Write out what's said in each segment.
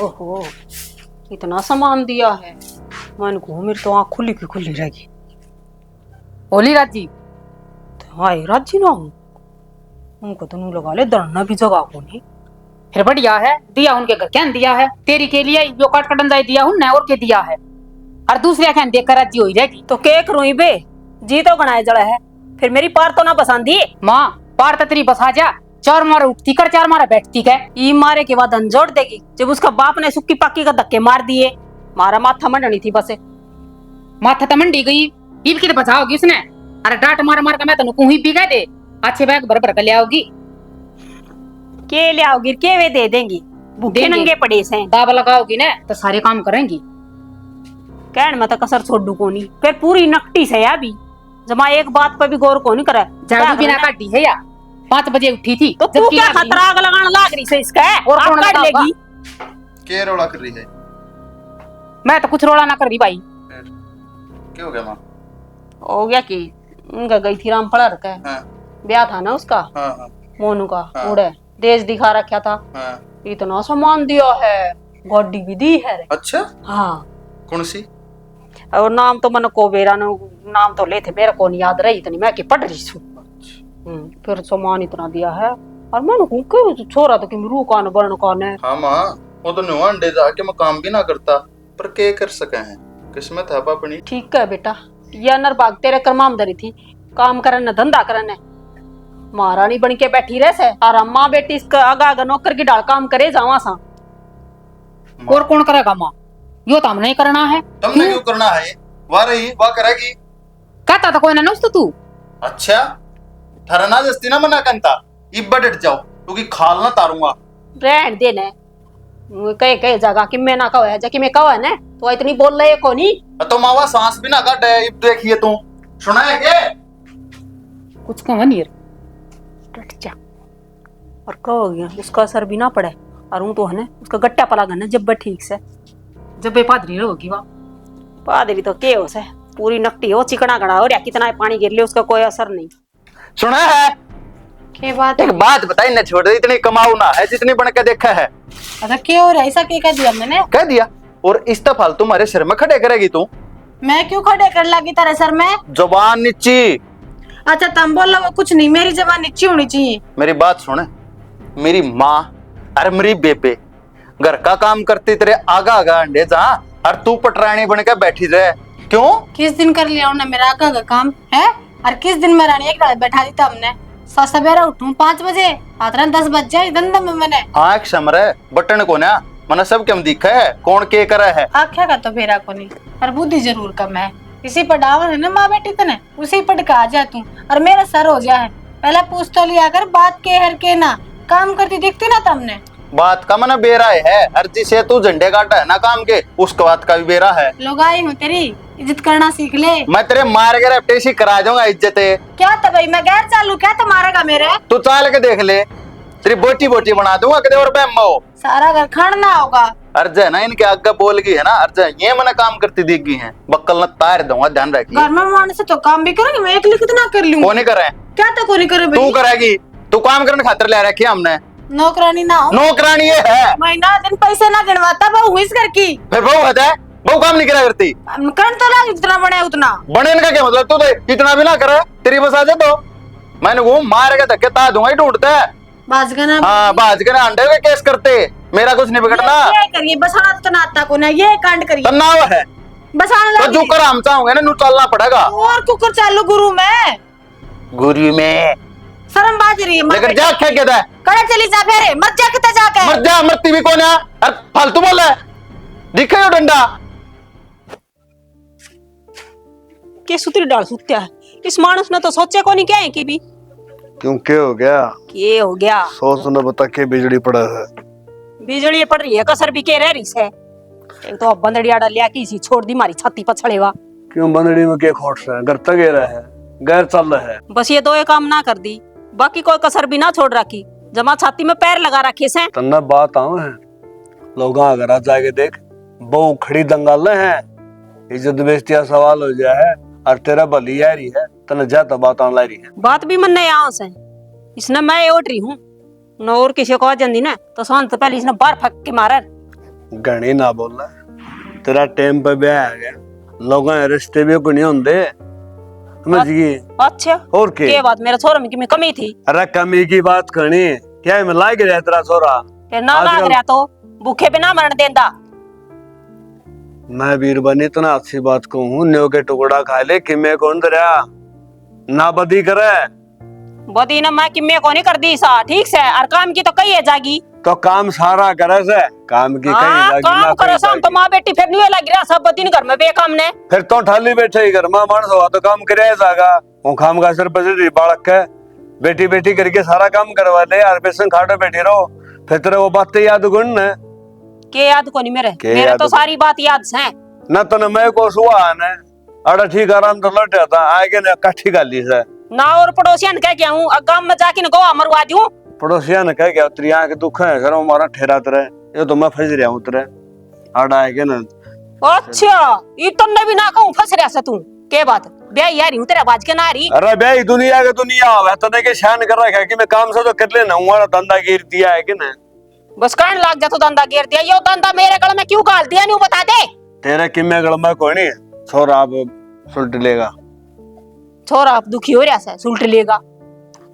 ओहो, इतना सामान दिया है। मन को मेरी तो आँख खुली की खुली रहेगी। होली राजी हाँ राजी ना हूँ, उनको तो नू लगा ले दरना भी जगह को नहीं। फिर बढ़िया है, दिया उनके घर क्या दिया है, तेरी के लिए जो काट कटन जाए दिया हूं और के दिया है, और दूसरे क्या देख कर राजी हो जाएगी। तो के करूँ बे, जी तो गणाए जड़ा है, फिर मेरी पार तो ना पसंदी। माँ पार ततरी बसा जा, चार मारे उठती कर चार मारे बैठती है। ई मारे के बाद अंजोड़ देगी, जब उसका बाप ने सुक्की पक्की का धक्के मार दिए, मारा माथा मंडनी थी बसे। माथा तो मंडी गई, ईब की तो बचाओगी उसने। अरे डांट मार मार के मैं तेन कुही पी गए दे, अच्छे बैग भर भर के ले आओगी। के ले आओगी के वे दे देंगी, भूखे नंगे पड़े से। दाव लगाओगी ना तो सारे काम करेंगी। कहन मैं तो कसर छोड़ू को नहीं, फिर पूरी नकटी से या भी जमा एक बात पर भी गौर को नहीं करे। झाड़ू बिना काटी है या 5 बजे उठी थी तो तू क्या खतरा आग लगाने लाग रही से इसका है? और कौन काट लेगी? के रोड़ा कर रही है? मैं तो कुछ रोड़ा ना कर रही भाई। क्या हो गया माँ? हो गया कि उनका गई थी रामफला रखा है। हाँ। ब्याह था ना उसका। हाँ। मोनू का। हाँ। उड़े देश दिखा रखा था। हाँ। इतना सामान दिया है, गाड़ी भी दी है। अच्छा हाँ कौन सी? और नाम तो मन को बेरा नाम तो ले थे, मेरे को नहीं याद रही, इतनी मैं की पढ़ रही छू। फिर सामान इतना दिया है और मन को छोरा तो कि रू कान बरण कान है। हाँ माँ वो तो नुआ अंडे जाके मैं काम भी ना करता, पर के कर सके हैं, किस्मत है अपनी। ठीक है बेटा, यह नरबाग तेरे कर्मामदरी थी, काम करन धंधा करन महारानी बन के बैठी रह से, और अम्मा बेटी इसका आगा आगा नौकर की डाल काम करे जावा सा। और कौन करेगा माँ, यो तो हमने ही करना है। तुमने क्यों करना है? वाह रही वाह करेगी। कहता था कोई ना नोस्त तू। अच्छा ठहरना जस्ती ना मना कंता, इब्बा डट जाओ क्योंकि खाल ना तारूंगा। रहन दे ने, कहे जगह कि मैं ना कहो है जाकि मैं कहो है ना, तो इतनी बोल रही है को नहीं। तो मावा सांस भी ना काटे, इब देखिए तू सुना है के कुछ कहो नहीं डट जा और कहो गया उसका असर भी ना पड़े, और हूं तो है ना उसका गट्टा पला गना जब ठीक से जब बेपादरी होगी वहाँ पादरी तो के हो से पूरी नकटी हो, चिकना गड़ा हो, कितना पानी गिर ले उसका कोई असर नहीं। सुना है के बात एक बात बताई न छोड़ दे, इतनी कमाऊ ना है जितनी बन के देखा है। अच्छा क्या हो रहा है, ऐसा क्या कह दिया मैंने? कह दिया और इस फालतू तुम्हारे सिर में खड़े करेगी तू। मैं क्यों खड़े कर लगी तेरे सर में? जुबान नीची। अच्छा तुम बोल लो कुछ नहीं, मेरी जबान नीची होनी चाहिए। मेरी बात सुन, मेरी माँ अरे मेरी बेबे घर का काम करती तेरे आगा आगा अंडे जा, और तू पटरानी बन के बैठी रहे क्यों? किस दिन कर लिया उन्होंने मेरा आका का काम है? और किस दिन मैं रानी एक डाल बैठा दी था हमने? सवेरा उठूं 5 बजे, रात 10 बज जाए धंधा में मैंने। हाँ एक समरे बटन को ना मना सब क्या दिखा है, कौन के करा है? आख्या का तो फेरा को नहीं, पर बुद्धि जरूर कम है। इसी पर डावर है ना माँ बेटी तने, उसी पर टिका जा तू और मेरा सर हो जाए। पहले पूछ तो लिया कर बात के हर के ना, काम करती दिखती ना तुमने। बात का मना बेरा है, हर चीज से तू झंडे काटा है ना काम के, उसके बात का भी बेरा है। लोग आई हूँ तेरी इज्जत करना सीख ले। मैं तेरे मार के रेपटेसी करा दूंगा इज्जत। क्या था भाई, मैं गैर चालू क्या तो मारेगा मेरे? तू चाल के देख ले, तेरी बोटी बोटी बना दूंगा कदे और पे मो सारा घर खाना होगा। अर्जा ना इनके आगे बोल गई है ना, अर्जा ये मना काम करती दिख गई है, बक्कल न तार दूंगा, ध्यान रखिए। घर में मान से तो काम भी करेंगे, मैं अकेले कितना कर लूं? कौन करे? क्या तो कोई करे भाई? तू करेगी, तू काम करने खातिर ले रखी हमने। नौकरानी ना हो, नौकरानी ये है, महीना दिन पैसे ना गिनवाता बहू इस घर की। फिर बहू है बहू काम नहीं करा करती। करन तो ना जितना बने उतना बने इनका क्या मतलब, तू तो इतना भी ना करे, तेरी बस आ जाए तो मैंने वो मार के धक्के ता दूंगा ही ढूंढता है। बाजगना हाँ बाजगना अंडे के केस करते, मेरा कुछ नहीं बिगड़ना। ये करिए बसाना तो नाता को ना, ये कांड करिए तनाव है बसाना तो जो कर हम चाहोगे ना नू चलना पड़ेगा। और कुकर चालू गुरु में गुरु में शर्म बाज रही है। लेकिन जा खे के करे चली जा फेरे मत जा किते जाके मर जा, मरती भी कौन है? अरे फालतू बोल रहा है, दिखे हो डंडा के सुतरी डाल सुत्या है इस मानस ने, तो सोचे को नहीं क्या है कि भी क्यों क्या हो गया? के हो गया सोच न बता के बिजली पड़ा है। बिजली पड़ रही है, कसर भी के रह रही है। एक तो बंदड़ी आड़ा लिया की सी छोड़ दी मारी छाती पर छड़ेवा। क्यों बंदड़ी में के खोट से घर तक गेरा है, गैर चल रहा है। बस ये दो काम ना कर दी, बाकी कोई कसर भी ना छोड़ रखी, जमा छाती में पैर लगा रखे से। तन्ना बात आऊ है, लोग अगर जाके देख बहु खड़ी दंगाल है, इज्जत बेइज्जती का सवाल हो जाए है, और तेरा भली आ रही है तने ज्यादा बात आन ला रही है। बात भी मन नहीं यहाँ से, इसने मैं ओट रही हूँ न और किसी को आ जाती ना तो शांत पहले इसने बाहर फक के मारा। घनी ना बोला, तेरा टाइम पे ब्याह आ गया, लोगों के रिश्ते भी कोई नहीं होंगे, समझ गई? अच्छा और के बात मेरे छोरे में की में कमी थी? अरे कमी की बात करनी क्या में लाग रहा है तेरा छोरा? फिर ना लाग रहा तो भूखे पे ना मरण देंदा। मैं बीरबनी इतना अच्छी बात कहूँ, न्यो के टुकड़ा खा ले कि मैं कौन तेरा ना बदी करे। बदी ना मैं कि मैं को नहीं कर दी सा, ठीक से, और काम की तो कही है जागी। तो काम सारा करे से, काम की कहीं हाँ, जागी काम ना करो कहीं शाम तो जागी। माँ बेटी फिर नहीं लग रहा सब दिन घर में बेकाम ने। फिर तो ठाली बैठे ही घर में मानस हुआ तो काम करे जागा, वो काम का सर पर बालक है, बेटी बेटी करके सारा काम करवा ले यार, पेशन खाटो बैठी रहो, फिर तेरे वो बातें याद गुण ने के याद को नहीं मेरे के मेरे याद तो को? सारी बात याद है न तो न मैं को सुहा ने अड़ा ठीक आराम तो लट जाता आगे ने काठी गाली से ना। और पड़ोसियन कह के हूँ गांव में जाके न गोवा मरवा दूं। पड़ोसिया ने कह गया तेरी आंख दुख है सर हमारा ठहरा तेरे, ये तो मैं फंस रहा हूँ तेरे आड़ा आगे ना। अच्छा इतने भी ना कहूँ फंस रहा तू के बात ब्याह यारी हूँ तेरा बाज के नारी। अरे बे दुनिया के दुनिया है तने के शान कर रखा है कि मैं काम से तो कर लेना हमारा धंधा गिर दिया है कि ना, बस कहने लग जा तो धंधा गिर दिया, यो धंधा मेरे गल में क्यों गाल दिया नहीं बता दे। तेरे किम्मे गल में कोई नहीं छोरा आप सुलट लेगा, छोरा आप दुखी हो रहा है सुलट लेगा।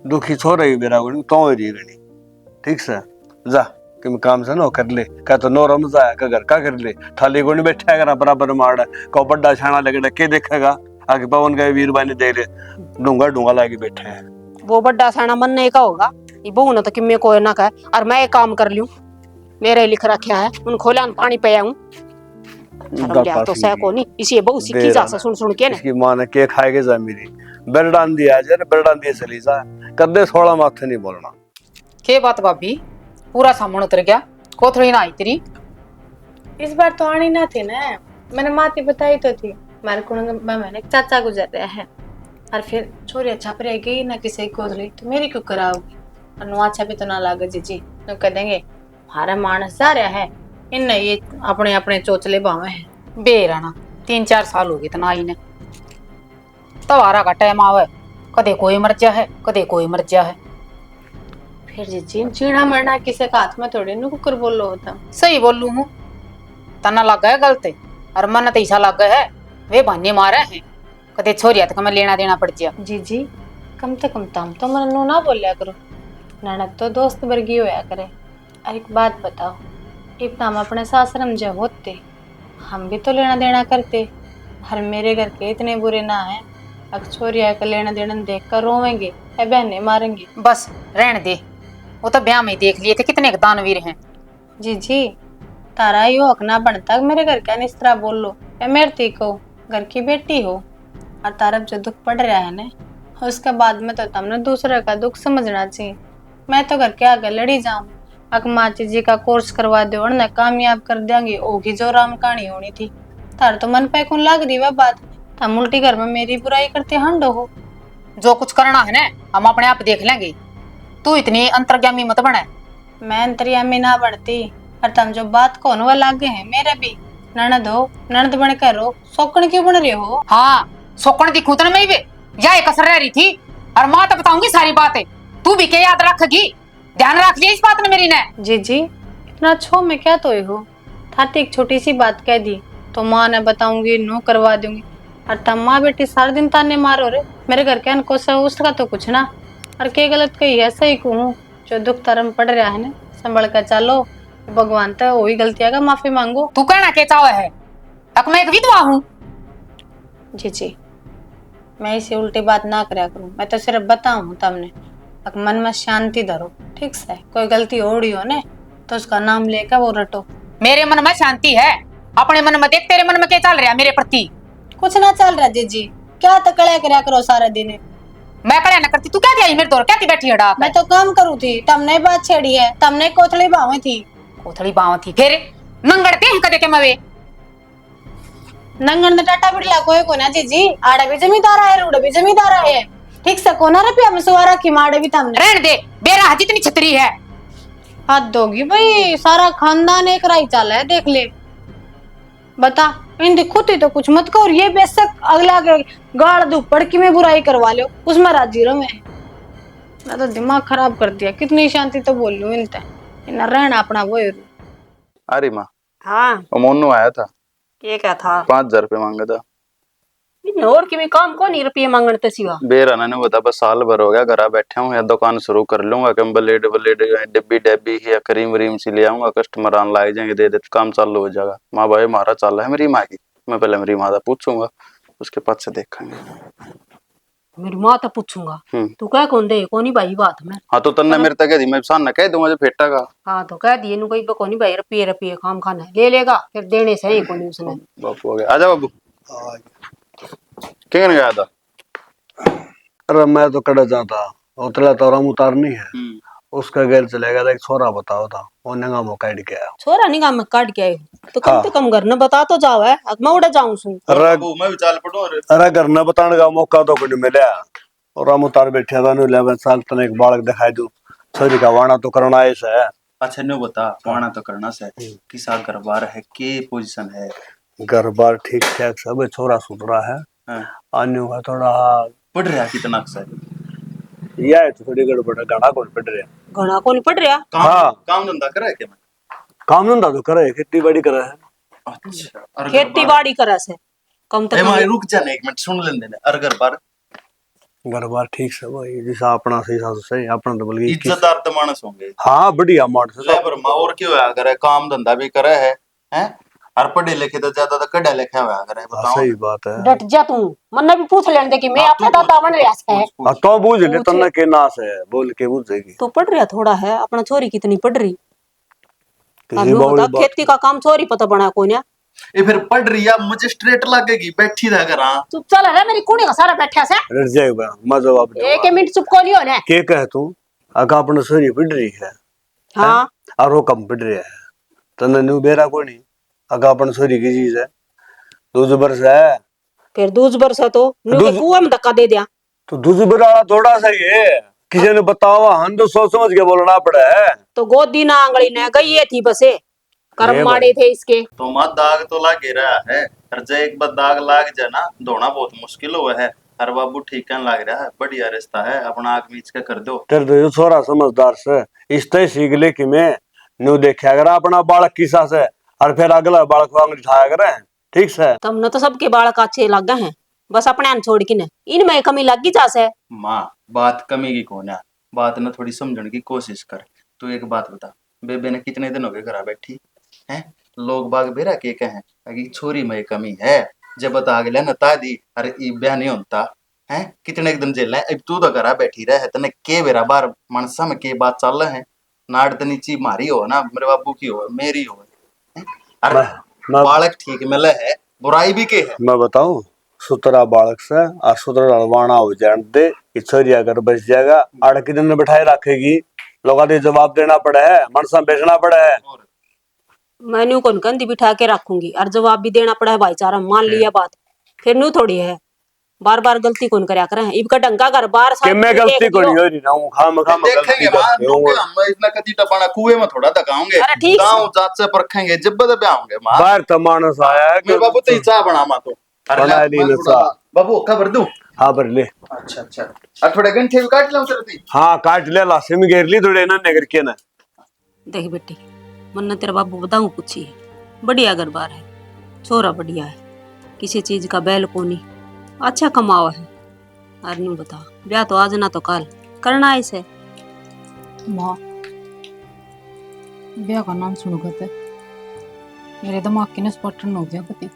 दुखी छोरा ही मेरा कोई तो ही रही गनी, ठीक से जा कि मैं काम से ना कर ले, कह तो नो रमजा है घर का कर ले, थाली को नहीं बैठा है बराबर मार को बड़ा छाना लगे के देखेगा आगे पवन का वीरबानी दे ले डूंगा डूंगा लाके बैठे हैं। वो बड़ा साना मन नहीं का होगा, ये बहू ने तो कि मैं कोई ना कहे और मैं एक काम कर लूं, मेरे लिख रखा है उन खोला पानी पे आऊं तो सह को नहीं इसी बहू सीखी जा सुन सुन के इसकी मां ने के खाएगे जा मेरी बेरडान दिया जर बेरडान दिए चली जा कदे थोड़ा माथे नहीं बोलना। के बात भाभी पूरा सामान उतर गया, कोथड़ी ना आई तेरी? इस बार तो आनी ना थी ना, मैंने माती बताई तो थी मारे को मैंने चाचा गुजर रहा है और फिर छोरी अच्छा पर गई ना किसी को तो मेरी क्यों कराओगी और नु अच्छा भी तो ना लागे जी तो कह देंगे हमारा मानस जा रहा है इन ये अपने अपने चोचले बावे हैं। बेराना 3-4 साल हो गए तना आई ने, तवारा का टाइम आवे कदे कोई मर जा है कदे कोई मर जा है। फिर जी जीना मरना किसी का हाथ में थोड़ी नु कुकर बोलो होता। सही बोलू हूँ, तना लग गया गलत और मन तो ऐसा लग गया है वे बहाने मारे हैं कदे छोरिया तक मैं लेना देना पड़ जा। जी कम से कम तम तो मन नु ना बोलिया करो, ननद तो दोस्त वर्गी होया करे। और एक बात बताओ, इतना हम अपने सासरम जो होते हम भी तो लेना देना करते, हर मेरे घर के इतने बुरे ना है अब छोरिया का लेना देना देख कर रोवेंगे या बहने मारेंगे। बस रहने दे, वो तो ब्याह में ही देख लिए थे कितने दानवीर हैं। जी तारा यो हक ना बनता मेरे घर का इस तरह बोल लो या मेरे ती को घर की बेटी हो और तारब जो दुख पड़ रहा है ना उसके बाद में तो तुमने दूसरे का दुख समझना चाहिए। मैं तो घर के आगे लड़ी जाऊं अकमाची जी का कोर्स करवा दो और न कामयाब कर देंगे होगी जो राम कहानी होनी थी। तार तो मन पे कौन लाग रही वह बात, तुम उल्टी घर में मेरी बुराई करते हंडो हो। जो कुछ करना है ना हम अपने आप देख लेंगे, तू इतनी अंतर्गामी मत बने। मैं अंतर्यामी ना बढ़ती और तुम जो बात कौन वह लागे हैं मेरे भी ननद हो, ननद बन कर रो सोकण क्यों बन रहे हो? हाँ सोकण दिखू तो मैं वे या एक असर रह रही थी और माँ तो बताऊंगी सारी बातें, तू भी क्या याद रखेगी, ध्यान रख लिया इस बात ने मेरी ने। जी इतना छो में क्या तो हो, थाती एक छोटी सी बात कह दी तो माँ ने बताऊंगी नो करवा दूंगी और तुम माँ बेटी सारा दिन ताने मारो रे मेरे घर के अनको से उसका तो कुछ ना। और क्या गलत कही है सही कहूँ, जो दुख तरम पड़ रहा है ना संभल कर चलो, भगवान तो वही गलतियां का माफी मांगो। तू कहना क्या चाहे है, तक मैं एक विधवा हूँ। जी मैं इसे उल्टी बात ना करया करूँ, मैं तो सिर्फ बताऊँ तुमने अब मन में शांति धरो, ठीक से कोई गलती हो रही हो ने तो उसका नाम लेकर वो रटो। मेरे मन में शांति है, अपने मन में देख तेरे मन में क्या चल रहा है मेरे प्रति? कुछ ना चल रहा जी क्या तकड़िया करया करो सारा दिन। मैं कड़िया न करती, तू क्या क्या मेरे दौर क्या बैठी हड़ा? मैं तो काम करूँ थी, तुमने बात छेड़ी है, तुमने कोथली बावे थी। कोथड़ी बाव थी फिर नंगड़ते हैं कदे के मवे नंगन ने टाटा बिड़ला कोई को ना जी आड़ा भी जमींदार है रूड़ा भी जमींदार है, ठीक से कोना रुपया में सुवारा की माड़े भी तुमने रहने दे, बेरा जितनी छतरी है हाथ दोगी भाई, सारा खानदान एक राही चल है देख ले। बता इन दिखुती तो कुछ मत करो, ये बेशक अगला के गाड़ दू पड़की में बुराई करवा लो उसमें राजी रहो। मैं तो दिमाग खराब कर दिया, कितनी शांति तो बोल लूं इनते इन रहना अपना वो। अरे माँ हाँ वो मोनू आया था, ये क्या था 5,000 रुपये मांगा था। इन्हें और की भी काम को नहीं रुपये मांगने तो सिवा बेराना ने बता, बस साल भर हो गया घर बैठा हूँ, या दुकान शुरू कर लूंगा कि ब्लेड ब्लेड डिब्बी डब्बी या क्रीम व्रीम सी ले आऊंगा, कस्टमर आने लाग जाएंगे, दे दे काम चालू हो जाएगा। माँ भाई मारा चाल है मेरी माँ की, मैं पहले मेरी माँ से पूछूंगा, उसके बाद से देखेंगे। मेरी माँ तो पूछूंगा तू क्या कौन दे कोनी भाई बात में। हाँ तो तन्ने मेरे तक दी, मैं सामने कह दूंगा जो फेटा का। हाँ तो कह दिए नु कोई कोनी भाई रुपये रुपये काम खाना है, ले लेगा फिर देने से ही कोनी उसने। बापू हो गया, आजा बाबू। क्या गया था? अरे मैं तो कड़ा जाता उतला तो राम उतारनी है, उसका गैर चलेगा था, एक छोरा बताओ था वो नंगा वो काट के आया। छोरा नहीं काम काट के आए तो हाँ। कम से कम घर न बता तो जाओ है, अब मैं उड़ा जाऊं सु। अरे मैं भी चाल पड़ू। अरे घर न बताने का मौका तो कुछ मिला, और राम उतार बैठा था 11 साल तने एक बालक दिखाई दू, छोरी का वाणा तो करना ऐसा है। अच्छा नो बता, वाणा तो करना से किसा घर बार है, के पोजीशन है? घर बार ठीक ठाक सब है, छोरा सुधरा है। हाँ। आने का थोड़ा पढ़ रहा कितना अक्सर? यह है तो थोड़ी गड़बड़ है, गाना कौन पड़ रहा घना को नहीं पड़ रहा। हाँ। काम धंधा करा है क्या? काम धंधा तो करे, खेती बाड़ी करे है। अच्छा, खेती बाड़ी करा से कम तक रुक जाने एक मिनट सुन लेने दे। अर घर बार घर बार ठीक सब है, जैसा अपना सही साथ सही अपना तो बल्कि इज्जतदार तो मानस होंगे। हाँ बढ़िया मानस है। लेबर मा और क्यों होया करे, काम धंधा भी करे है, हैं? और पढ़े लिखे तो ज्यादा तो कड़ा लिखा होया करे, बताओ। सही बात है। डट जा तू, मन्ने भी पूछ लेने दे कि मैं अपने दादा बन रहा है। हाँ तो बूझ ले तन्ना के नास है, बोल के बूझेगी। तो पढ़ रहा थोड़ा है, अपना छोरी कितनी पढ़ रही। किसी बावली बात खेती का काम छोरी पता बना कोई ना। ये फिर पढ़ रही है, मजिस्ट्रेट लगेगी, बैठी रह कर। हाँ चुप चल है मेरी कुड़ी का सारा बैठा से। रट जाएगा मैं जवाब दूंगा। एक मिनट चुप को लियो ने। के कह तू अका अपने सोरी पढ़ रही है। हाँ और वो कम पढ़ रहा है, तन्ने न्यू बेरा को नहीं अका अपन सोरी की चीज है, 2 वर्ष है। फिर 2 वर्ष तो न्यू के कुआं में धक्का दे दिया तो 2 वाला थोड़ा सा ये किसी ने बतावा, हम तो सोच समझ के बोलना पड़ा है। तो गोदी ना आंगली ने गई ये थी बसे, कर्म माड़े थे इसके। तो मां दाग तो लागे रहा है, और जब एक बार दाग लाग जाए ना, धोना बहुत मुश्किल हुआ है। अरे बाबू ठीक है, लग रहा है, बढ़िया रिश्ता है, अपना आग मीच के कर दो। तेरे तो ये छोरा समझदार से इस तरह सीख ले कि मैं न्यू देखा अगर अपना बालक किसा से, और फिर अगला बालक वांग उठाया करे, ठीक से। तुमने तो सबके बालक अच्छे लग गए हैं, बस अपने अन छोड़ के न इनमें कमी लगी जा से। माँ बात कमी की कौन है, बात ना थोड़ी समझने की कोशिश कर। तू एक बात बता, बेबे ने कितने दिन हो गए घर बैठी है? लोग बाग बेरा के कहें अगी छोरी में कमी है, जब बता गया ना तादी, अरे ई ब्याह नहीं होता है, कितने दिन जेल है। अब तू तो घर बैठी रहे, तने के बेरा बार मनसा में के बात चल रहे हैं, नाड़ तो नीची मारी हो ना, मेरे बाबू की हो मेरी हो, अरे बालक ठीक मिले है, बुराई भी के है। मैं बताऊं, सुतरा बालक से और सुतरा लड़वाना हो जान दे, छोरी अगर बच जाएगा आड़ कितने दिन बैठाए रखेगी, लोगों ने जवाब देना पड़ा है, मनसा बेचना पड़ा है। मैंने कौन कंधी बिठा के रखूंगी और जवाब भी देना पड़ा है, भाईचारा मान लिया बात, फिर न्यू थोड़ी है बार बार गलती कौन करया करे। इबका डंका घर बार कि मैं गलती कोनी हो रही ना, हूं खाम खाम देखेंगे वहां रुके, हम इतना कदी टपाना कुएं में थोड़ा दकाऊंगे, गांव जात से परखेंगे, जब बद ब्याहोंगे। मां बाहर तो मानस आया है मेरे बाबू तो चाह बना मा तो बना ली ना सा बाबू खबर दूं। हां भर ले। अच्छा अच्छा, अब थोड़े घंटे भी काट लाऊं तेरे। हां काट ले, लासे में घेर ली थोड़े ना नगर के ना। देख बेटी, मन्ना तेरा बाबू बताऊं कुछ ही बढ़िया घर बार है, छोरा बढ़िया है, किसी चीज का बैल कोनी, अच्छा कमावा है। और नहीं बता ब्याह तो आज ना तो कल करना है इसे। माँ ब्याह का नाम सुनोगे तो मेरे दिमाग की नस पटन हो गया कति।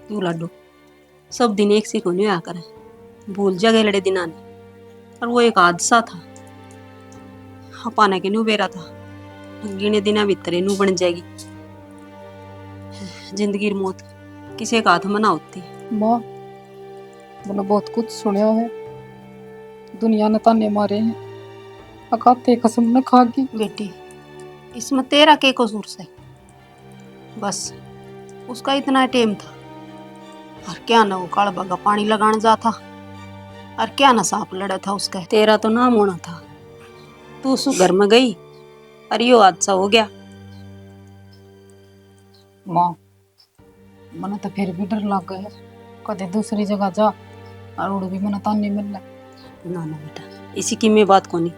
तू लाडू सब दिन एक सी को नहीं आकर भूल जा गए लड़े दिना ने, और वो एक हादसा था, पाने के नू बेरा था, गिने दिना भीतर नू बन जाएगी जिंदगी मौत किसी का हाथ में ना होती। माँ मैंने बहुत कुछ सुना है, दुनिया ने ताने मारे हैं, अकाते कसम न खागी। बेटी इसमें तेरा के कसूर से, बस उसका इतना टेम था, और क्या ना वो काला बागा पानी लगाने जा था, और क्या ना सांप लड़ा था उसका, तेरा तो नाम होना था। तू उस घर में गई और यो हादसा हो गया। माँ मने तो फिर भी डर लग गया, कदे दूसरी जगह जा और उड़ भी मना ताने मिलना। ना ना बेटा इसी की मैं बात को नहीं,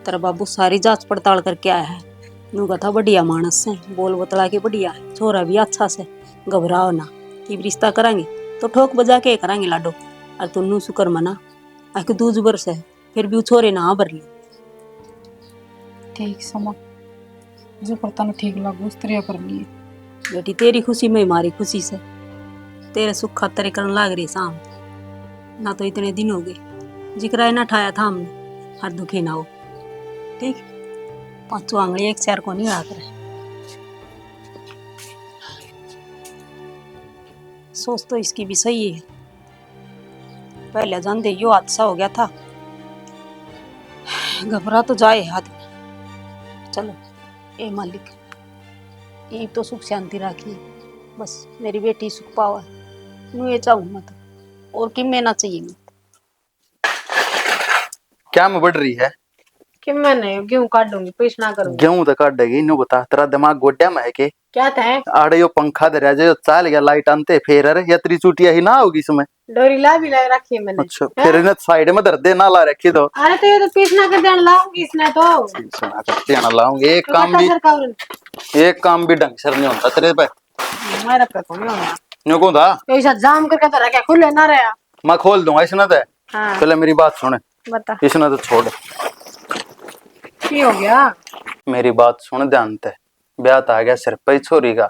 तेरा बाबू सारी जांच पड़ताल करके आया है, नू कथा बढ़िया मानस है, बोल बतला के बढ़िया है, छोरा भी अच्छा से, घबराओ ना। कि रिश्ता करांगे तो ठोक बजा के करांगे लाडो। और तुन्नू शुक्र मना आके दूज बरस है, फिर भी छोरे ना भर ली। ठीक समा जो करता ना ठीक लागू उस तरह कर लिए। बेटी तेरी खुशी में हमारी खुशी से, तेरे सुख खातर करन लाग रही शाम। ना तो इतने दिन हो गए जिक्र ना ठाया था हमने, हर दुखी ना हो। ठीक, पांचों आंगली एक चार को नहीं आ कर। सोच तो इसकी भी सही है, पहले जानते यो हादसा हो गया था, घबरा तो जाए आदमी। चलो ए मालिक, ये तो सुख शांति राखी, बस मेरी बेटी सुख पावा, नू ये चाहूँ मत और कि मैं ना चाहिए मत। क्या में बढ़ रही है? कि मैं नहीं गेहूं काट दूंगी, पेश ना करूंगी। गेहूं तो काट देगी, नु बता तेरा दिमाग गोड्या में है के? क्या था आड़े यो पंखा दे रहा जो चाल गया लाइट आनते फेर अरे या त्री चुटिया ही ना होगी इसमें। डोरी ला भी लगा रखी है मैंने। अच्छा फिर इन्हें साइड में धर दे ना ला रखी तो। अरे तो ये तो पीस ना कर देना लाऊंगी इसने तो। सुना करते ना लाऊंगी एक काम भी ढंग से नहीं होता तेरे पे। मेरा पे को नहीं होना। न्यू कौन था? ऐसा जाम करके तो रखा खुले ना रहा। मैं खोल दूंगा इसने तो। हाँ। पहले मेरी बात सुन, बता इसने तो छोड़। की हो गया? मेरी बात सुन ध्यान से, ब्याह तो आ गया सिर पे छोरी का,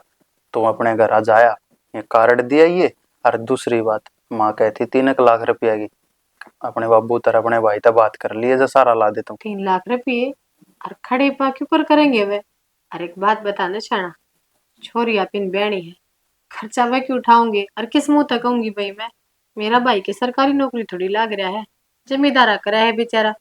तुम अपने घर आ जाया, ये कार्ड दिया ये। और दूसरी बात, माँ कहती 3 लाख रुपया की, अपने बाबू तर अपने भाई तक बात कर लिए जो सारा ला देता हूँ। 3 लाख रुपये और खड़े पा क्यों कर करेंगे वे? और एक बात बताना छाना, छोरी अपन ब्याणी है, खर्चा मैं क्यों उठाऊंगी और किस मुंह तक कहूंगी भाई मैं? मेरा भाई के सरकारी नौकरी थोड़ी लाग रहा है, जमींदारा करा है बेचारा,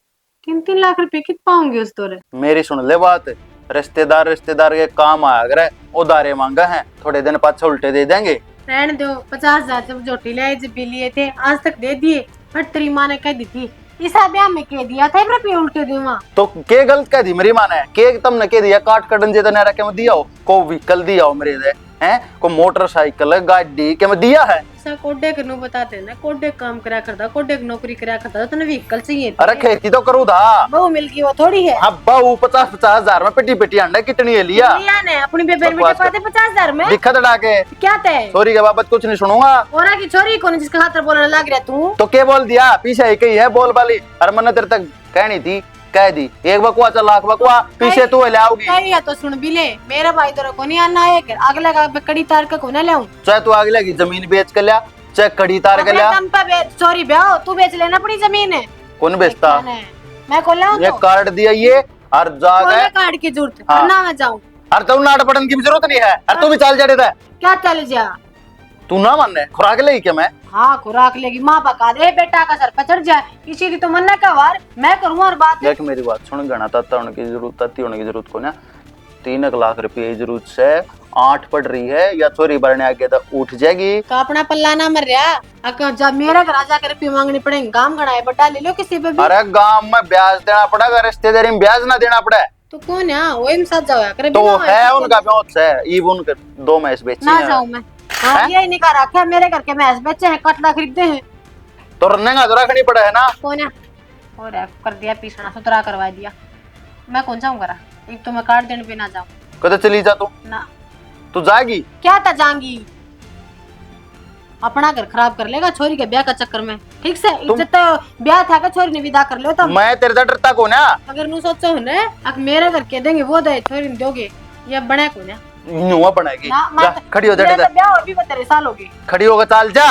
3-3 लाख रुपए कित पाऊंगी उस दौरे? मेरी सुन ले बात, रिश्तेदार के काम आया करे, उधारे मांगा है, थोड़े दिन पाछे उल्टे दे देंगे। रहने दो, 50,000 जब जोटी लाए जब भी लिए थे आज तक दे दिए। बट तेरी माँ ने कह दी थी इस ब्याह में कह दिया था रुपये उल्टे दूंगा। तो के गलत कह दी मेरी माँ ने? के तुमने कह दिया काट कटन जे तो नहीं रखे मैं दिया हो, को व्हीकल दिया हो मेरे दे हैं, को मोटरसाइकिल गाड़ी के मैं दिया है। सब कोडे के नु बताते ना, कोडे काम करा करता, कोडे की नौकरी करा करता, तो व्हीकल चाहिए। अरे खेती तो करूँ था, बहू मिल गई वो थोड़ी है। अब बहू 50-50 हजार में पेटी पेटी अंडा कितनी है लिया? लिया ने अपनी बेबे बेटे पाते 50,000 में दिक्कत डाके क्या थे? छोरी के बाबत कुछ नहीं सुनूंगा। और की छोरी कौन जिसका खातर बोलने लग रहा तू? तो के बोल दिया? पीछे एक ही है बोल वाली, और मैंने तेरे तक कहनी थी कह दी, एक बकवा चल लाख बकवा पीछे तू ले आओगी। कही तो सुन भी ले, मेरा भाई तो को नहीं आना है, अगला का कड़ी तार का को ना ले। चाहे तू अगले की जमीन बेच कर लिया, चाहे कड़ी तार कर लिया, सॉरी ब्याह तू बेच लेना अपनी जमीन है। कौन बेचता? मैं को लाऊं ये तो कार्ड दिया ये और जागा कार्ड की जरूरत हाँ। ना मैं जाऊं। अरे तू नाट पड़न की भी जरूरत नहीं है, अरे तू भी चल जाड़े था। क्या चल जा? तू ना मानने खुराक लेगी क्या? मैं हाँ खुराक लेगी, माँ पका दे, बेटा का सर पे चढ़ जाए, किसी की तो मन्ना का वार मैं करूँ और बात। देख मेरी बात सुन, गणा तत्ता होने की जरूरत, तत्ती होने की जरूरत को ना, 3 लाख रुपये की जरूरत से 8 पड़ रही है, या छोरी भरने आगे तो उठ जाएगी। तो अपना पल्ला ना मर रहा, जब मेरा घर आजा कर रुपये मांगनी पड़ेंगे, काम गणा है बटा ले लो किसी पे भी। अरे गांव में ब्याज देना पड़ेगा, रिश्तेदारी में ब्याज ना देना पड़े तो कौन है? वही में साथ जाओ करे तो है उनका ब्याज है, ईब उनके 2 मैच बेची ना है। जाऊं मैं। हाँ यही नहीं कर रखा मेरे घर के मैच बेचे हैं, कटला खरीदे हैं तो रखने का तो रखनी पड़े है ना। कौन है? और कर दिया पीसना सुतरा करवा दिया, मैं कौन जाऊं करा? एक तो मैं कार्ड देने भी ना जाऊं। कदे चली जा तू? ना तू जाएगी क्या था जाऊंगी? अपना घर खराब कर लेगा छोरी के ब्याह का चक्कर में। ठीक से इज्जत तो ब्याह था का छोरी ने विदा कर लो तो मैं तेरे से डरता कौन है? अगर नु सोचो है अब मेरे घर के देंगे वो दे छोरी ने दोगे, ये बने कौन है? नुआ बनाएगी ना, जा, खड़ी हो जा, ब्याह और भी 13 साल होगी। खड़ी होकर चाल जा।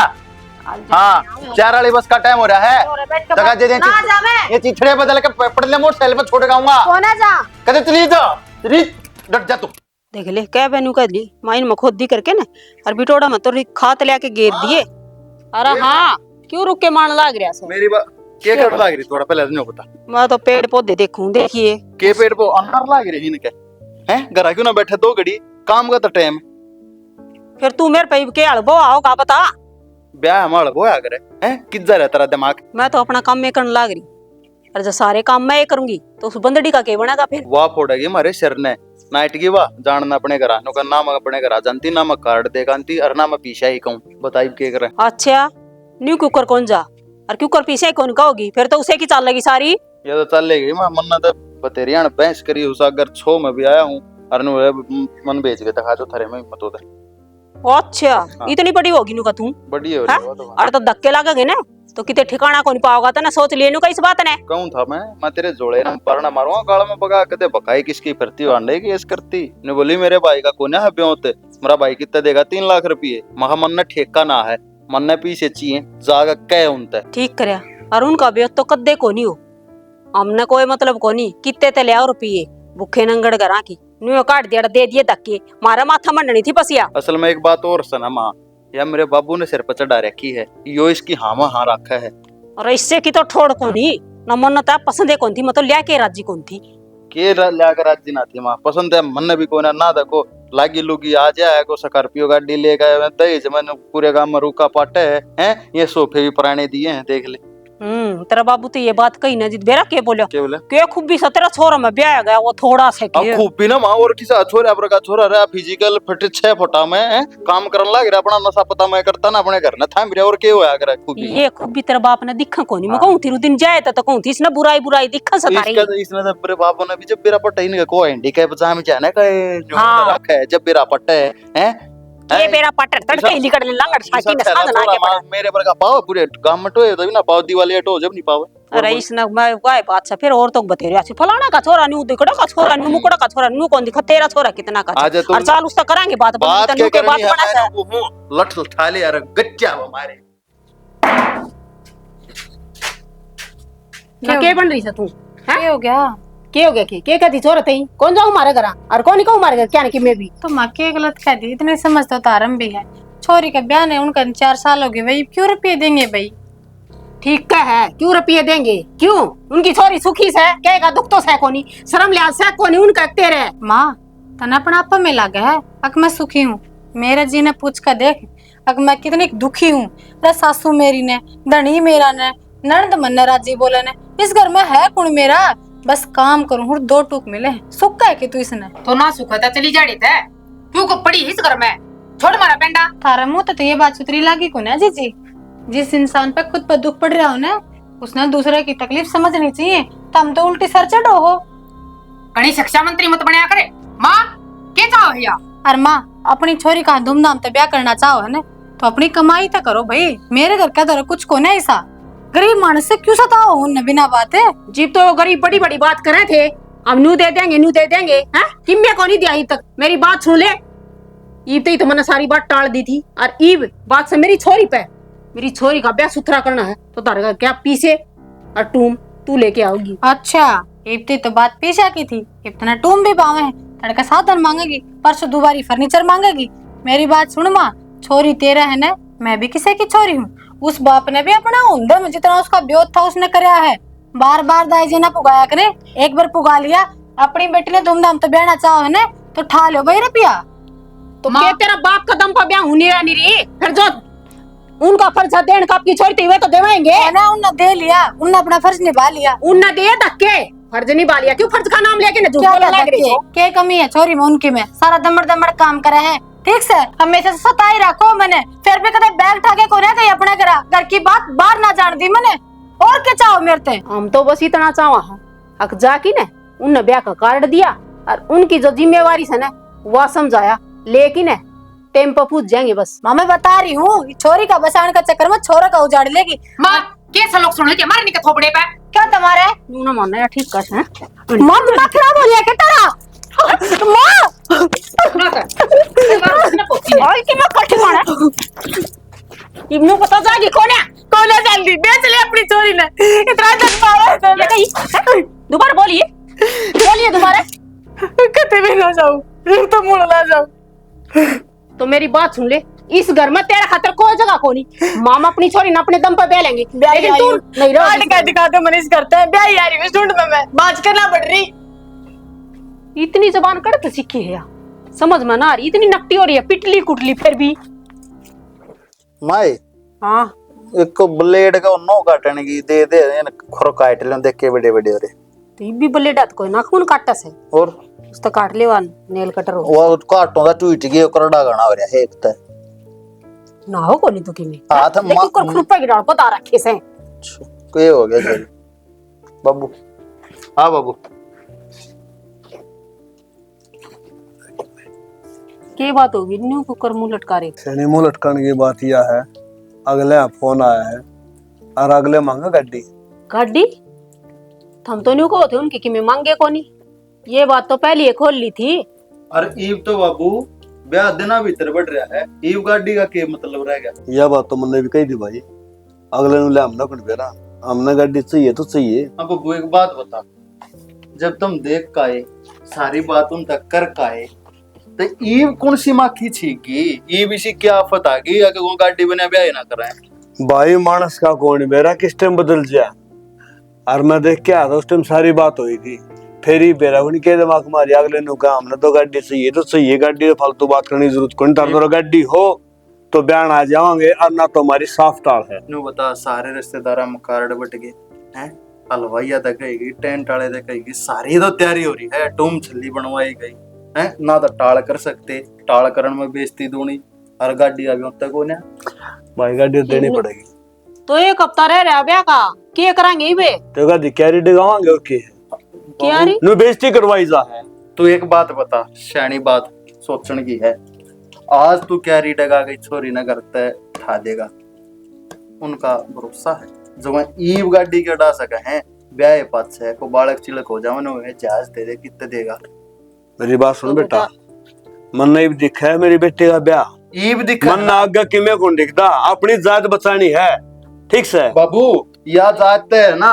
हाँ 4 वाली बस का टाइम हो रहा है, जगह दे दे। ना जा मैं ये चिथड़े बदल के पड़ले मोटरसाइकिल पे छोड़ गाऊंगा। कौन है? जा कदे चली जा, डट जा तू। देख ले क्या बेनू कह दी माइन में खोदी करके ना, और बिटोड़ा में तो खात लेके घेर दिए। अरे हाँ क्यों रुक के मान लाग रहा सो? मेरी बात के कर लाग रही थोड़ा पहले नहीं पता। मैं तो पेड़ पौधे देखूं, देखिए के पेड़ पे अनार लाग रही इनके हैं, घर क्यों ना बैठे 2 घड़ी, काम का तो टाइम। फिर तू मेरे पे के हड़बो आओगा बता? ब्याह हमारा बोया करे हैं, किस जा रहा तेरा दिमाग? मैं तो अपना काम में करने लाग रही, और जब सारे काम मैं करूंगी तो उस बंदड़ी का के बनेगा फिर? वाह फोड़ेगी हमारे सिर ने नाइट की वाह, जानना अपने घर आनो का नाम अपने घर आ जानती ना, मैं कार्ड देखांती और ना मैं पीछे ही कहूं। बताई के करे? अच्छा न्यू कुकर कौन जा और कुकर पीछे कौन कहोगी? फिर तो उसे की चाल लगी सारी। ये तो चल लेगी मैं मन्ना तो बतेरियान बहस करी उस अगर 6 में भी आया हूँ अरे नु मन बेच के दिखा दो थारे में मत उधर अच्छा इतनी बड़ी होगी नु का तू बड़ी हो हाँ? रही वो तो अरे तो धक्के लगेंगे ना तो कितने ठिकाना को नहीं पाओगा तो ना सोच लिए नु का इस बात ने कहूं था मैं तेरे जोड़े ना परना मारूंगा गाल में पका कहते बकाई किसकी फिरती हो अंडे की इस करती ने बोली मेरे भाई का कोने है ब्योते मेरा भाई कितना देगा 3 लाख रुपये महा मन ने ठेका ना है मन ने पीछे चाहिए जागा कह उनते ठीक करया और उनका ब्योत तो कद्दे को नहीं हो हमने कोई मतलब को नहीं कितने ते ले रुपये भूखे नंगड़ घरा की न्यू काट दिया दे दिए धक्के मारा माथा मंडनी थी बसिया असल में एक बात और सना माँ या मेरे बाबू ने सिर पर चढ़ा रखी है यो इसकी हामा हाँ रखा है और इससे की तो ठोड़ को नहीं न मन था पसंद कौन थी मतलब लिया के राजी कौन थी के लाकर राज्य ना थी माँ पसंद है मन भी कोई ना देखो लागी लुगी आ जाए को स्कॉर्पियो गाड़ी ले गए दहेज मैंने पूरे गांव में रूका पाटे हैं ये सोफे भी पुराने दिए हैं देख ले तेरा बाबू तो ये बात कही ना जित बेरा के बोलो क्या बोले के खूब भी 17 छोरा में ब्याह गया वो थोड़ा से अब के खूब भी ना माँ और किसी छोरे अपर का छोरा रहा फिजिकल फिट 6 फुटा में काम करन लग रहा अपना नशा पता मैं करता ना अपने घर ना था मेरे और के होया करे खूब भी ये खूब भी तेरा बाप ने दिखा कोनी मैं कहूं थी दिन जाए तो कहूं थी इसने बुराई बुराई दिखा सतारी इसने तो मेरे बाबू ने भी जब मेरा पट्टा इनका को हैंडीकैप जाम जाने का जो हाँ। रखा है जब मेरा पट्टा है ये बेरा पटर तड़के ही निकल लंगड़ छाती में साधन आके पड़ा मेरे पर का पाव पूरे गांव में टोए तभी ना पाव दिवाली टो जब नहीं पाव अरे इसने मैं काय बात से फिर और तो बतेरे आसी फलाना का छोरा न्यू दिखड़ा का छोरा न्यू मुकड़ा का छोरा न्यू कौन दिखा तेरा छोरा कितना का और चाल उससे करांगे बात के के बात बना है वो लठ थाले यार गच्चा वो मारे के बन रही है तू क्या हो गया के हो गया के कहती छोरा थई कौन जाऊं मारे घर और कौन कहूं मारे घर क्या नहीं कि मैं भी तो माँ के गलत कह दी इतने समझ तो तारम भी है छोरी का ब्याह है उनका 4 साल हो गए भाई क्यों रुपये देंगे भाई ठीक है क्यों रुपये देंगे क्यों उनकी छोरी सुखी से कहेगा दुख तो सह कोनी शर्म लिहाज से कोनी उनका तेरे माँ तना अपना आपा में लगा है अक मैं सुखी हूँ मेरे जी ने पूछ कर देख अक मैं कितनी दुखी हूँ रे सासू मेरी ने धनी मेरा ने नंद मन्ना राजी बोले ने इस घर में है कौन मेरा बस काम करूँ और 2 टूक मिले सुख है कि तू इसने तो ना सुखा था चली जाड़ी थे क्यों को पड़ी इस घर में छोड़ मारा पेंडा थारा मुंह तो ये बात सुथरी लगी को ना जी जिस इंसान पे खुद पर दुख पड़ रहा हो ना उसने दूसरे की तकलीफ समझनी चाहिए तो हम तो उल्टी सर चढ़ो हो कहीं शिक्षा मंत्री मत बनया करे माँ के चाहो भैया और माँ अपनी छोरी का धूमधाम से ब्याह करना चाहो है ना तो अपनी कमाई तो करो भाई मेरे घर का तो कुछ को नहीं ऐसा गरीब मानस से क्यों सताओ उन बिना बात है जीप तो गरीब बड़ी बड़ी बात करे थे हम न्यू दे देंगे हैं किम्मे को नहीं दिया अभी तक मेरी बात सुन ले ईब तो मैंने सारी बात टाल दी थी और ईब बात से मेरी छोरी पे मेरी छोरी का ब्याह सुथरा करना है तो तारे का क्या पीछे और टूम तू लेके आओगी अच्छा इब्ती तो बात पीछा की थी इतना टूम भी पावे तड़का साधन मांगेगी परसों दोबारी फर्नीचर मांगेगी मेरी बात सुन माँ छोरी तेरा है ना मैं भी किसी की छोरी हूँ उस बाप ने भी अपना उम्र में जितना उसका ब्योत था उसने कराया है बार बार दाई जी ना पुगाया करे एक बार पुगा लिया अपनी बेटी ने धूमधाम तो ब्याहना चाहो है ना तो ठा लो भाई रुपया तो क्या तेरा बाप कदम पर ब्याह होने नहीं रही फिर जो उनका फर्ज है देने का आपकी छोरी थी वे तो देवाएंगे ना उनने दे लिया उनने अपना फर्ज निभा लिया उनने दिए धक्के फर्ज निभा लिया क्यों फर्ज का नाम लेके ना झूठ क्या बोलने लग रही हो क्या कमी है छोरी में उनकी में सारा दमड़ दमड़ काम करे है ठीक से हमेशा से सताई रखो मैंने फिर भी कदे बैग ठाके को रह गई अपने घर की बात बाहर ना जान दी मैंने और क्या चाहो मेरे ते हम तो बस इतना चाहो हक जाकी ने उनने ब्याह का कार्ड दिया और उनकी जो जिम्मेवारी है ना वह समझाया लेकिन है टाइम पर पूछ जाएंगे बस माँ मैं बता रही हूँ छोरी का बसाने का चक्कर में छोरा का उजाड़ लेगी माँ कैसा लोग सुन के मारने के थोपड़े पे क्या तुम्हारे ना मानना यार ठीक कर है माँ दिमाग खराब हो गया क्या तेरा माँ और कि मैं कट मारा इब्नू पता जाएगी कौन है जल्दी बेच ले अपनी छोरी ने इतना जन पावा ये कहीं दोबारा बोलिए दोबारा कते भी ना जाऊं तो मुड़ ना जाऊं तो मेरी बात सुन ले इस घर में तेरा खातर कोई जगह को नहीं मामा अपनी छोरी ना अपने दम पर ब्याह लेंगे लेकिन तू नहीं रहो दिखाते मनीष करते हैं ब्याह यारी में ढूंढ में मैं बाज करना पड़ रही इतनी जबान कड़क सीखी है समझ में ना आ रही इतनी नकटी हो रही है पिटली कुटली फिर भी माए हाँ एक को ब्लेड का नो काटने की दे दे खरो काट ले देख के बड़े बड़े हो रहे तो ये भी ब्लेड है कोई नाखून काटा से और उस तो काट ले वन नेल कटर हो वो काटों दा टूट गया करड़ा गना हो रहा है एक त ना हो कोनी तो की में हाथ लेकिन कर खुरपा गिरा पता रखे से के हो गया सर बाबू हां बाबू के बात होगी न्यू कुकर मुंह लटका रहे शनि मुंह लटकाने की बात यह है, अगले फोन आया है और अगले मांगा गाड़ी। गाड़ी हम तो न्यू को थे उनकी कि मैं मांगे को नहीं, ये बात तो पहले ही खोल ली थी। अरे ईब तो बाबू ब्याह दिना भीतर बढ़ रहा है, ईब गाड़ी का क्या मतलब रह गया? यह बात तो मैंने भी कही थी भाई, अगले ने ले हमने कुछ बेरा, हमने गाड़ी चाहिए तो चाहिए। अब बाबू एक बात बता, जब तुम देख का आए सारी बात उन तक कर का आए तो ईब कौन सी माखी छीगी? ईब इसी क्या आफत आ गई अगर वो गाड़ी बना ब्याह ना कराए? भाई मानस का कौन बेरा किस टाइम बदल जा, और मैं देख के आया था उस टाइम सारी बात हुई थी, फिर ही बेरा उन्हीं के दिमाग मारी अगले ने कहा हमने तो गाड़ी चाहिए तो चाहिए, गाड़ी तो फालतू बात करने की जरूरत कोई, तार गाड़ी हो तो बयान आ जाओगे और ना तो हमारी साफ टाल है। नु बता सारे रिश्तेदार में कार्ड बट गए हैं, हलवाइया तक कहेगी, टेंट वाले तक कहेगी, सारी तो तैयारी हो रही है, टूम छल्ली बनवाई गई है ना, तो टाल कर सकते, टाल करन में बेइज्जती दूनी और गाड़ी अभी तक होने भाई गाड़ी देनी पड़ेगी। तो एक हफ्ता रह रहा ब्याह का, क्या कराएंगे बे? तो गाड़ी कैरी डगावांगे और क्या री नु बेइज्जती करवाई जा है। तू एक बात बता, शानी बात सोचने की है, आज तू क्या री डगा गई छोरी न करते ठा देगा, उनका भरोसा है जो मैं ईव गाड़ी के डा सका है, ब्याह पास है को बालक चिलक हो जावन हुए जहाज दे दे कितने देगा? मेरी बात सुन बेटा, मन ने भी दिखा है मेरी बेटी का ब्याह, ईव दिखा मन ना आगे किमे कौन दिखता, अपनी जात बचानी है, ठीक से बाबू या जाते है ना,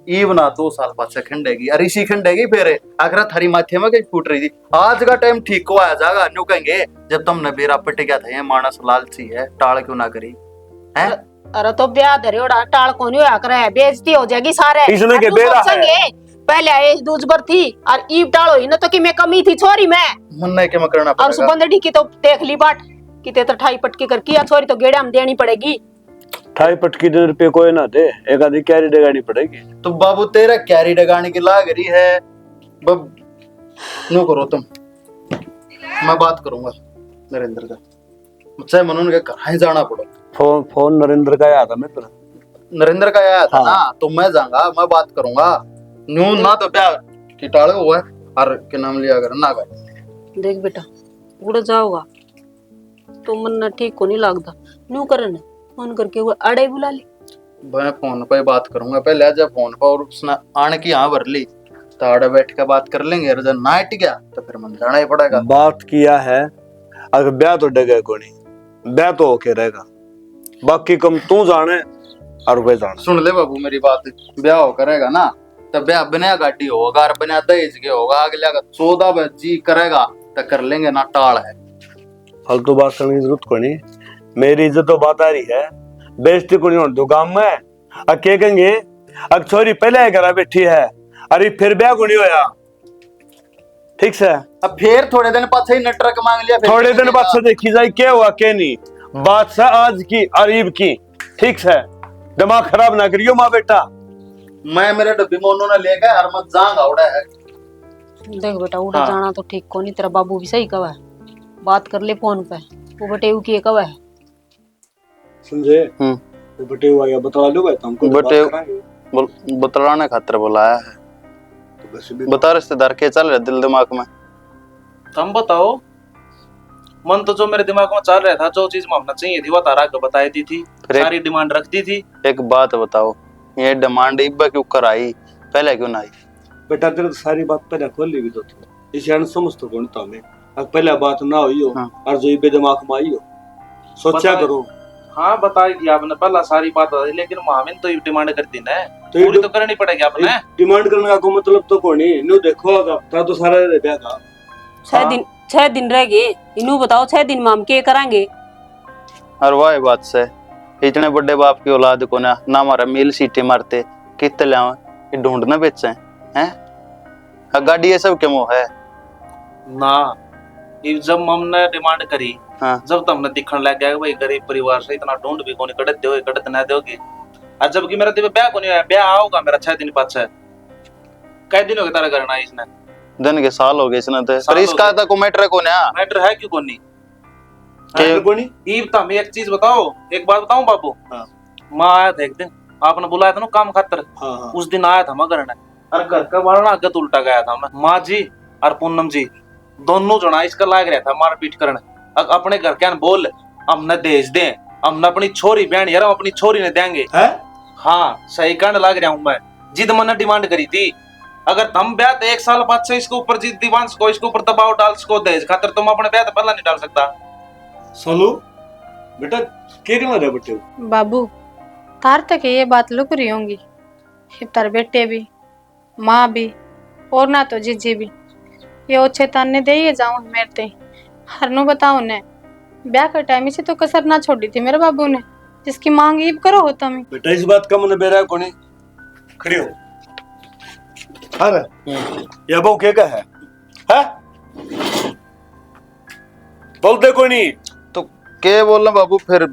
ईव ना 2 साल बाद से खंडेगी, अरे इसी खंडेगी फिर अगर थारी माथे में कहीं फूट रही थी, आज का टाइम ठीक को आ जाएगा, न्यू कहेंगे जब तुमने बेरा पट गया था, ये मानस लालची है, टाल क्यों ना करी है? अरे तो ब्याह धरियोड़ा टाल कोनी होया करे, बेइज्जती हो जाएगी सारे। इसने के अब तू बेरा सोचेंगे, पहले आए दूजबर थी और ईब टाल हुई ना तो कि मैं कमी थी छोरी में, मुन्ने के में करना और पड़ेगा। सुबंदड़ी की तो देख ली बाट कि ते तो ठाई पटकी कर किया, छोरी तो गेड़े हम देनी पड़ेगी। ठाई पटकी 2 रुपये कोई ना दे, एक आधी कैरी डगानी पड़ेगी। तो बाबू तेरा कैरी डगाने की लाग रही है, बब नो करो तुम, मैं बात करूंगा नरेंद्र का, मुझसे मनोन के घर ही जाना पड़ो। फोन नरेंद्र का आया था मित्र, नरेंद्र का आया था ना, तो मैं जाऊंगा, मैं बात करूंगा, न्यू ना तो ब्याह की टाल हुआ है और के नाम लिया अगर ना गए। देख बेटा उड़ जाओगा तो मन ना ठीक को नहीं लगता, न्यू करन फोन करके वो अड़े बुला ली। मैं फोन पे बात करूंगा पहले, जब फोन पर और उसने आने की यहाँ भर ली तो आड़े बैठ के बात कर लेंगे, और जब ना हट गया तो फिर मन जाना ही पड़ेगा। बात किया है, अगर ब्याह तो डगे को नहीं, ब्याह तो होके रहेगा, बाकी कम तू जाने और वे जाने। सुन ले बाबू मेरी बात, ब्याह हो करेगा ना तो ब्याह बिना गाड़ी होगा और बिना दहेज के होगा, अगले का 14 जी करेगा तो कर लेंगे ना, टाल है। फालतू बात करने की जरूरत को नहीं, मेरी इज्जत तो बात आ रही है, बेइज्जती को नहीं होने दो काम में। अब क्या कहेंगे, अब छोरी पहले घर बैठी है, अरे फिर ब्याह को नहीं होया, ठीक से अब फिर थोड़े दिन पाछे ही नटरक मांग लिया, थोड़े दिन बाद से देखी जाए क्या हुआ क्या नहीं, बात से आज की अरीब की, ठीक से दिमाग खराब ना करियो माँ बेटा। मैं मेरे डब्बी में उन्होंने लेके हर मत जांग उड़ा है। देख बेटा उड़ा जाना तो ठीक को नहीं, तेरा बाबू भी सही कहा है, बात कर ले फोन पे, वो बटेऊ की कहा है समझे, वो बटेऊ आया बता लो भाई तुमको, बटेऊ बतलाने खातिर बुलाया है, तो वैसे भी बता रिश्तेदार के चल रहे दिल दिमाग में? तुम बताओ, मन तो जो मेरे दिमाग में चल रहा था, जो चीज मांगना चाहिए थी वो तारा को बताई दी थी, सारी डिमांड रख दी थी। एक बात बताओ, ये डिमांड इब्बा क्यों कराई, पहले क्यों ना आई? बेटा तेरे तो सारी बात पहले खोल ली भी तो तू इस यार समझ तो कौन था मैं, अब पहले बात ना हुई हो और जो इबे दिमाग में आई हो, सोचा करो। हाँ बताई थी आपने पहला सारी बात बताई, लेकिन मामिन तो डिमांड करती ना, पूरी तो करनी पड़ेगी आपने। डिमांड करने का कोई मतलब तो कोई नहीं, न्यू देखो अगर तो सारा ब्याह का 6 दिन रह गए, इनू बताओ 6 दिन में हम क्या कराएंगे? और वाह बात से इतने बड़े बाप की औलाद को ना हमारा मील सीटे मारते कितने ले ये ढूंढना बेचे हैं, गाड़ी ये सब क्यों है ना, जब हमने डिमांड करी, हाँ। जब तुमने दिखने लग गया भाई गरीब परिवार से इतना ढूंढ भी कोनी कड़त दो कड़त ना दोगे, और जबकि मेरा तो ब्याह को नहीं आया, ब्याह आओगा मेरा 6 दिन बाद से, कई दिन हो गए तारा करना इसने, दिन के साल हो गए इसने तो, पर इसका तो कोई मैटर को ना, मैटर है क्यों कोनी कोनी ईब तो हमें एक चीज बताओ, एक बात बताऊं बाबू, हाँ। माँ आया था एक दिन, आपने बुलाया था ना काम खातर, हाँ। उस दिन आया था मैं घर ने, और घर का वाला आगे उल्टा गया था मैं, माँ जी और पूनम जी दोनों जना इसका लाग रहा था मारपीट करने। अपने घर क्या बोल हम न देश दें, हम न अपनी छोरी बहन यार हम अपनी छोरी ने देंगे। है हाँ सही कहने लग रहा हूँ मैं। जिद मैंने डिमांड करी थी, अगर तुम ब्याह तो 1 साल बाद से इसके ऊपर जिद दीवान को इसके ऊपर दबाव डाल सको दहेज खातर, तुम अपने ब्याह तो पहला नहीं डाल सकता। सोनू बेटा के क्यों रहे बेटे? बाबू तार तक ये बात लुक रही होंगी, तार बेटे भी, माँ भी, और ना तो जीजी भी। ये ओछे ताने दे ही जाऊं मेरे ते हरनु बताओ ने ब्याह का टाइम से तो कसर ना छोड़ी थी मेरे बाबू ने, जिसकी मांग ईब करो होता मैं। बेटा इस बात का मन बेरा कोनी खड़ी हो। अरे ये बहु के का है? बोल दे कोनी। तो के बोलना बाबू, फिर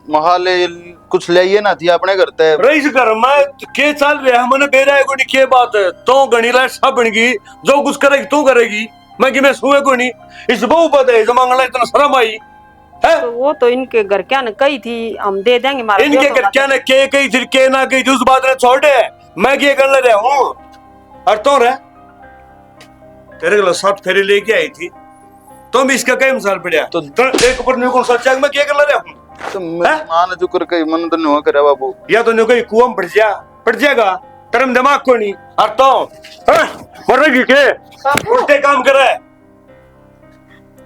महाले कुछ ले ना थी अपने घर ते। रईस घर में के चल रहा है मैंने बेरा है कोनी के बात है तो गणी ला सब बनगी जो कुछ करेगी तू करेगी, मैं कि मैं सुए कोनी। इस बहु पता है जमांगला इतना शर्म आई है? तो वो तो इनके घर क्या न कही थी हम दे देंगे मारा इनके घर क्या न के कही थी के ना कही थी उस बात ने छोड़ दे। मैं क्या कर ले रहा हूँ और तो रे तेरे को 7 फेरे लेके आई थी तो भी इसका कई मिसाल पड़ा तो एक ऊपर न्यू कौन सोचा मैं क्या कर ले रहा हूँ? तो मान जो कर कई मन तो नुआ करे बाबू। या तो न्यू कहीं कुआं में पड़ जाएगा तेरे दिमाग को नहीं और तो मरेगी के उल्टे काम कर रहा है।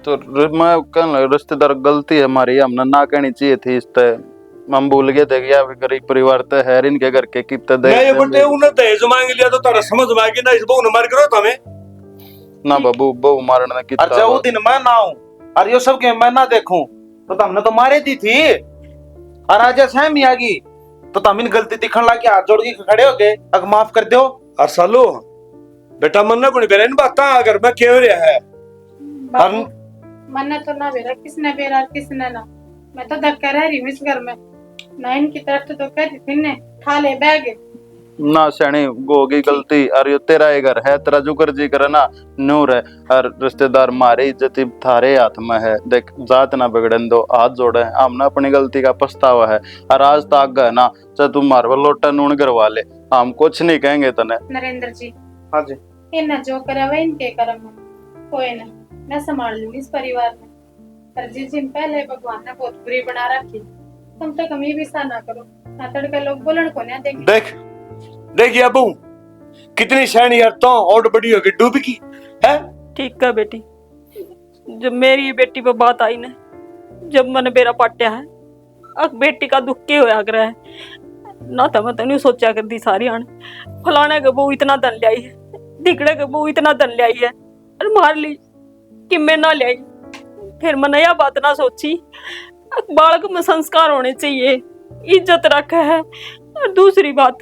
तो मैं कहने लगा रिश्तेदार गलती है हमारी, हमने ना कहनी चाहिए थी। इस तरह हम भूल गए थे कि यार गरीब परिवार तो है इनके घर के कितने दे ये बटे उन्हें दहेज मांग लिया तो तारा समझ में आ गया ना इस बहु ने मार करो तमें ना बाबू बहु मारने और कितना। जो दिन मैं ना आऊं और ये सब के मैं ना देखूं तो हमने तो मारे दी थी। और आज सहमी आ गई तो तुम इन गलती दिखण लाके हाथ जोड़ के खड़े हो गए, अगर माफ कर दो। और सालो बेटा मन ना कोनी बेरन बात अगर मैं कह रहा है बाबू मन्ना तो ना बेरा किसने बेरा किसने ना, मैं तो धक्का रह रही हूँ इस घर में ना। इनकी तरफ तो कहती थी ने खा ले बैग ना सैनी गोगी गलती और ये तेरा ये घर है, तेरा जो कर जी करे ना नूर है। और रिश्तेदार मारे इज्जत थारे हाथ में है, देख जात ना बिगड़न दो, हाथ जोड़े हमने अपनी गलती का पछतावा है। और आज तक गए ना चाहे तुम मारवा लोटा नून करवा ले, हम कुछ नहीं कहेंगे तने। नरेंद्र जी हाँ जी इन्ना जो करा वह इनके कर्म है, कोई ना मैं संभाल लूंगी इस परिवार में। पर जिस दिन पहले भगवान ने बहुत बुरी बना रखी, तुम तो कमी भी सा ना करो ना तड़का लोग बोलन को ना देंगे। देख देख या बहु कितनी शैनी यार तो और बड़ी होगी डूब की है। ठीक है बेटी, जब मेरी बेटी पे बात आई ना, जब मैंने बेरा पाटिया है अब बेटी का दुख के होया कर है ना, तो मैं तो नहीं सोचा कर दी सारी आने फलाने के बहू इतना धन लाई है, दिखड़े के बहू इतना धन लाई है और मार ली कि मैं ना लाई। फिर मैंने यह बात ना सोची बालक में संस्कार होने चाहिए, इज्जत रखे है। और दूसरी बात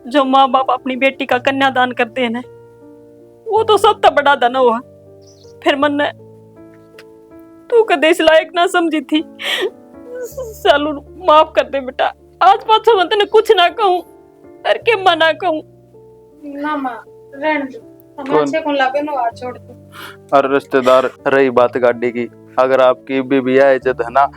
जो माँ बाप अपनी बेटी का कन्यादान करते हैं ना, वो तो सबसे बड़ा धन हुआ। फिर मैंने तू कदे इस लायक ना समझी थी, चलो माफ कर दे बेटा। आज पाछो मैं तेने कुछ ना कहूँ और के मना कहूँ ना माँ रहने दो, हमें अच्छे को लगे ना हाथ छोड़ दो। और रिश्तेदार रही बात गाड़ी की, अगर आपकी बीबी है इज्जत है ना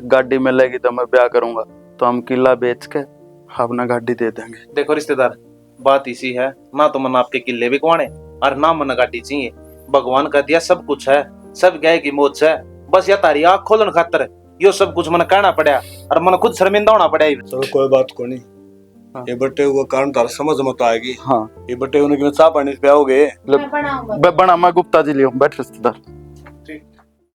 गाड़ी में लेगी तो मैं ब्याह करूंगा, तो हम किला बेच के अपना गाड़ी दे देंगे। देखो रिश्तेदार बात इसी है ना, तो मन आपके किले भी कवाने और ना मन गाड़ी चाहिए। भगवान का दिया सब कुछ है, सब गए की मौज है, बस या तारी आँख खोलन खातर यो सब कुछ मन कहना पड़ा और मन खुद शर्मिंदा होना पड़ा। चलो कोई बात को नहीं। हाँ। ये बटे हुआ कारण तार समझ मत आएगी। हाँ ये बटे होने के चाह पानी पे आओगे मैं बनाऊंगा। बना मैं गुप्ता जी लियो बैठ रिश्तेदार।